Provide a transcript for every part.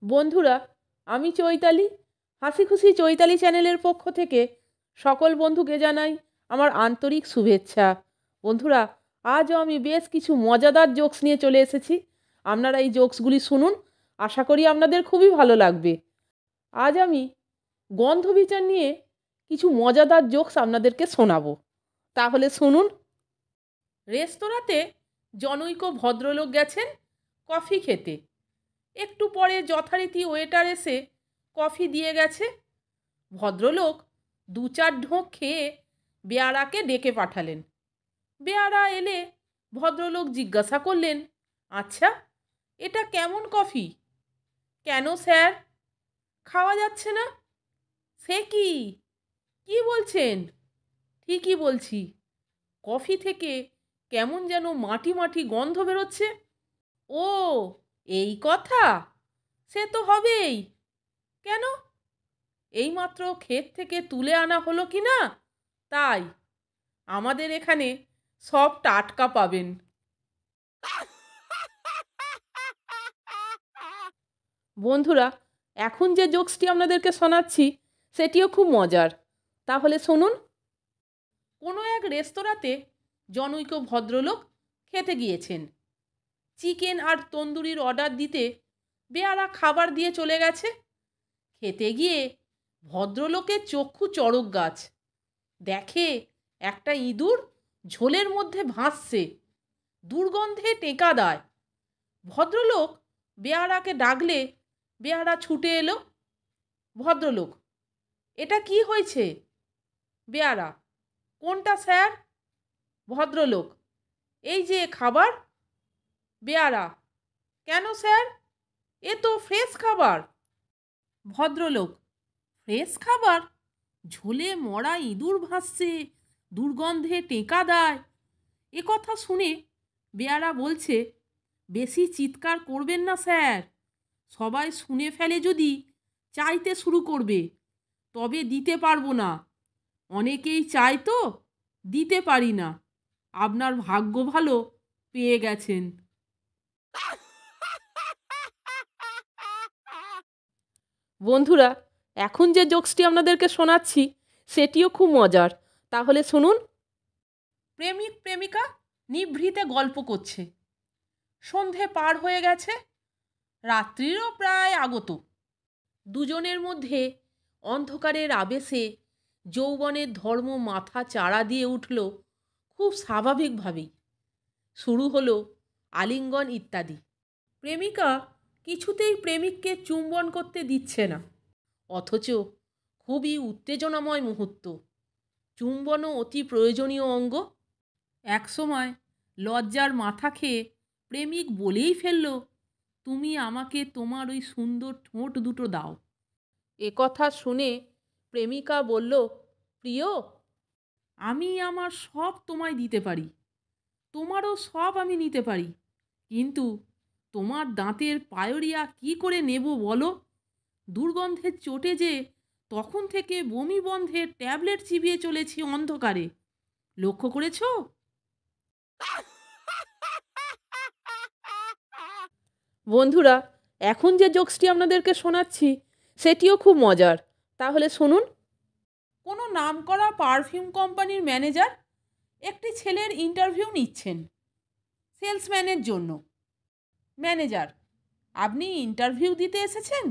বন্ধুরা, আমি চৈতালি। হাসি খুশি চৈতালি চ্যানেলের পক্ষ থেকে সকল বন্ধুকে জানাই আমার আন্তরিক শুভেচ্ছা। বন্ধুরা, আজও আমি বেশ কিছু মজাদার জোকস নিয়ে চলে এসেছি। আপনারা এই জোকসগুলি শুনুন, আশা করি আপনাদের খুবই ভালো লাগবে। আজ আমি গন্ধবিচার নিয়ে কিছু মজাদার জোকস আপনাদেরকে শোনাবো। তাহলে শুনুন। রেস্তোরাঁতে জনৈক ভদ্রলোক গেছেন কফি খেতে। একটু পরে যথারীতি ওয়েটার এসে কফি দিয়ে গেছে। ভদ্রলোক 2-4 ঢোক খেয়ে বেয়ারাকে ডেকে পাঠালেন। বেয়ারা এলে ভদ্রলোক জিজ্ঞাসা করলেন, আচ্ছা, এটা কেমন কফি? কেন স্যার, খাওয়া যাচ্ছে না? সে কি, কি বলছেন? ঠিকই বলছি, কফি থেকে কেমন যেন মাটি মাটি গন্ধ বেরোচ্ছে। ও, এই কথা? সে তো হবেই। কেন? এইমাত্র ক্ষেত থেকে তুলে আনা হলো কি না, তাই। আমাদের এখানে সব টাটকা পাবেন। বন্ধুরা, এখন যে জোকসটি আপনাদেরকে শোনাচ্ছি সেটিও খুব মজার। তাহলে শুনুন। কোনো এক রেস্তোরাঁতে জনৈক ভদ্রলোক খেতে গিয়েছেন। চিকেন আর তন্দুরির অর্ডার দিতে বেয়ারা খাবার দিয়ে চলে গেছে। খেতে গিয়ে ভদ্রলোকের চক্ষু চড়ক গাছ। দেখে একটা ইঁদুর ঝোলের মধ্যে ভাসছে, দুর্গন্ধে টেকা দেয়। ভদ্রলোক বেয়ারাকে ডাকলে বেয়ারা ছুটে এলো। ভদ্রলোক, এটা কি হয়েছে? বেয়ারা, কোনটা স্যার? ভদ্রলোক, এই যে খাবার। বেয়ারা, কেন স্যার, এ তো ফ্রেশ খাবার। ভদ্রলোক, ফ্রেশ খাবার? ঝোলে মরা ইঁদুর ভাসছে, দুর্গন্ধে টেকা দেয়। এ কথা শুনে বেয়ারা বলছে, বেশি চিৎকার করবেন না স্যার, সবাই শুনে ফেলে যদি চাইতে শুরু করবে, তবে দিতে পারবো না। অনেকেই চায় তো, দিতে পারি না। আপনার ভাগ্য ভালো, পেয়ে গেছেন। বন্ধুরা, এখন যে জোকসটি আপনাদেরকে শোনাচ্ছি সেটিও খুব মজার। তাহলে শুনুন। প্রেমিক প্রেমিকা নিভৃতে গল্প করছে। সন্ধে পার হয়ে গেছে, রাত্রিরও প্রায় আগত। দুজনের মধ্যে অন্ধকারের আবেশে যৌবনের ধর্ম মাথা চাড়া দিয়ে উঠল খুব স্বাভাবিকভাবেই। শুরু হলো আলিঙ্গন ইত্যাদি। প্রেমিকা কিছুতেই প্রেমিককে চুম্বন করতে দিচ্ছে না, অথচ খুবই উত্তেজনাময় মুহূর্ত। চুম্বনও অতি প্রয়োজনীয় অঙ্গ। একসময় লজ্জার মাথা খেয়ে প্রেমিক বলেই ফেলল, তুমি আমাকে তোমার ওই সুন্দর ঠোঁট দুটো দাও। এ কথা শুনে প্রেমিকা বলল, প্রিয়, আমি আমার সব তোমায় দিতে পারি, তোমারও সব আমি নিতে পারি, কিন্তু তোমার দাঁতের পায়রিয়া কি করে নেব বলো? দুর্গন্ধের চোটে যে তখন থেকে বমি বন্ধের ট্যাবলেট চিবিয়ে চলেছি অন্ধকারে, লক্ষ্য করেছো? বন্ধুরা, এখন যে জোকসটি আপনাদেরকে শোনাচ্ছি সেটিও খুব মজার। তাহলে শুনুন। কোনো নামকরা পারফিউম কোম্পানির ম্যানেজার একটি ছেলের ইন্টারভিউ নিচ্ছেন সেলসম্যানের জন্য। ম্যানেজার, আপনি ইন্টারভিউ দিতে এসেছেন?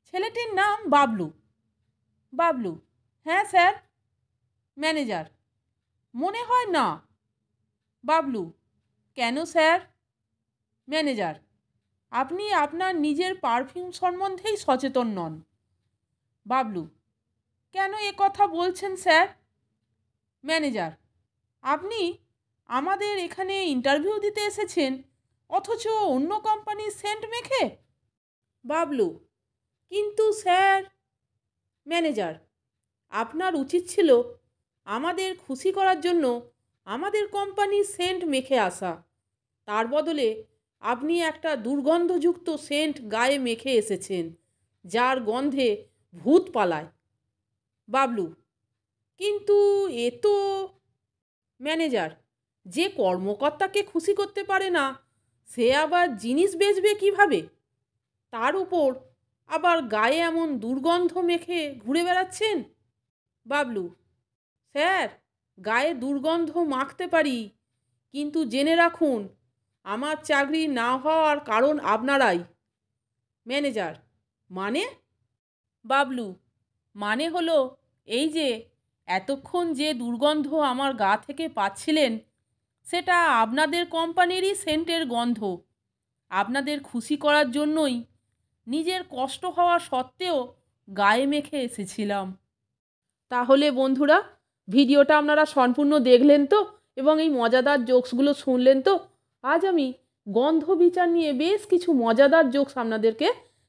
ছেলেটির নাম বাবলু। বাবলু, হ্যাঁ স্যার। ম্যানেজার, মনে হয় না। বাবলু, কেন স্যার? ম্যানেজার, আপনি আপনার নিজের পারফিউম সম্বন্ধেই সচেতন নন। বাবলু, কেন এ কথা বলছেন স্যার? ম্যানেজার, আপনি আমাদের এখানে ইন্টারভিউ দিতে এসেছেন, অথচ অন্য কোম্পানির সেন্ট মেখে। বাবলু, কিন্তু স্যার। ম্যানেজার, আপনার উচিত ছিল আমাদের খুশি করার জন্য আমাদের কোম্পানির সেন্ট মেখে আসা। তার বদলে আপনি একটা দুর্গন্ধযুক্ত সেন্ট গায়ে মেখে এসেছেন, যার গন্ধে ভূত পালায়। বাবলু, কিন্তু এ তো। ম্যানেজার, যে কর্মকর্তাকে খুশি করতে পারে না সে আবার জিনিস বেচবে কিভাবে? তার উপর আবার গায়ে এমন দুর্গন্ধ মেখে ঘুরে বেড়াচ্ছেন? বাবলু: স্যার, গায়ে দুর্গন্ধ মাখতে পারি, কিন্তু জেনে রাখুন আমার চাকরি না হওয়ার কারণ আপনারাই। ম্যানেজার: মানে? বাবলু: মানে হলো এই যে এতক্ষণ যে দুর্গন্ধ আমার গা থেকে পাচ্ছিলেন সেটা আপনাদের কোম্পানিরই সেন্টের গন্ধ। আপনাদের খুশি করার জন্যই নিজের কষ্ট হওয়া সত্ত্বেও গায়ে মেখে এসেছিলাম। তাহলে বন্ধুরা, ভিডিওটা আপনারা সম্পূর্ণ দেখলেন তো এবং এই মজাদার জোকসগুলো শুনলেন তো? আজ আমি গন্ধ বিচার নিয়ে বেশ কিছু মজাদার জোকস আপনাদেরকে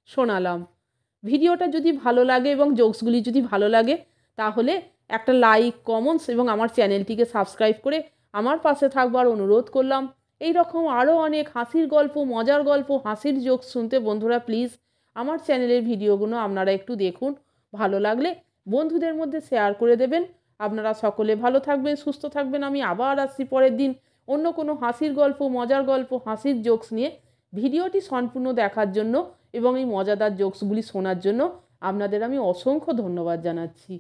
শোনালাম। ভিডিওটা যদি ভালো লাগে এবং জোকসগুলি যদি ভালো লাগে তাহলে একটা লাইক, কমেন্টস এবং আমার চ্যানেলটিকে সাবস্ক্রাইব করে আমার পাশে থাকবার অনুরোধ করলাম। এই রকম আরও অনেক হাসির গল্প, মজার গল্প, হাসির জোকস শুনতে বন্ধুরা প্লিজ আমার চ্যানেলের ভিডিওগুলো আপনারা একটু দেখুন। ভালো লাগলে বন্ধুদের মধ্যে শেয়ার করে দেবেন। আপনারা সকলে ভালো থাকবেন, সুস্থ থাকবেন। আমি আবার আসছি পরের দিন অন্য কোনো হাসির গল্প, মজার গল্প, হাসির জোকস নিয়ে। ভিডিওটি সম্পূর্ণ দেখার জন্য এবং এই মজাদার জোকসগুলি শোনার জন্য আপনাদের আমি অসংখ্য ধন্যবাদ জানাচ্ছি।